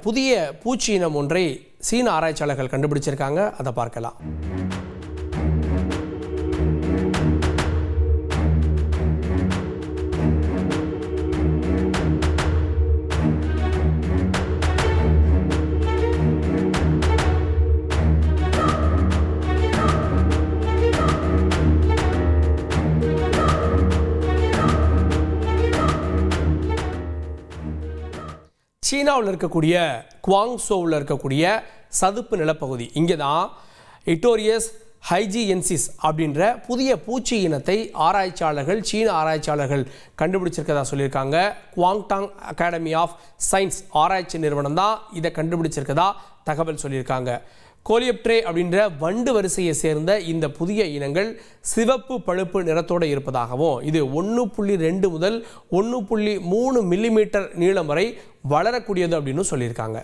புதிய பூச்சி இனம் ஒன்றை சீன ஆராய்ச்சியாளர்கள் கண்டுபிடிச்சிருக்காங்க. அதை பார்க்கலாம். சீனாவில் இருக்கக்கூடிய குவாங்சோவில் இருக்கக்கூடிய சதுப்பு நிலப்பகுதி, இங்கே தான் இட்டோரியஸ் ஹைஜியன்சிஸ் அப்படின்ற புதிய பூச்சி இனத்தை சீன ஆராய்ச்சியாளர்கள் கண்டுபிடிச்சிருக்கதா சொல்லியிருக்காங்க. குவாங்டாங் அகாடமி ஆஃப் சயின்ஸ் ஆராய்ச்சி நிறுவனம் தான் இதை கண்டுபிடிச்சிருக்கதா தகவல் சொல்லியிருக்காங்க. கோலியோப்டரே அப்படின்ற வண்டு வரிசையை சேர்ந்த இந்த புதிய இனங்கள் சிவப்பு பழுப்பு நிறத்தோடு இருப்பதாகவும், இது 1.2 முதல் 1.3 மில்லிமீட்டர் நீளம் வரை வளரக்கூடியது அப்படின்னு சொல்லியிருக்காங்க.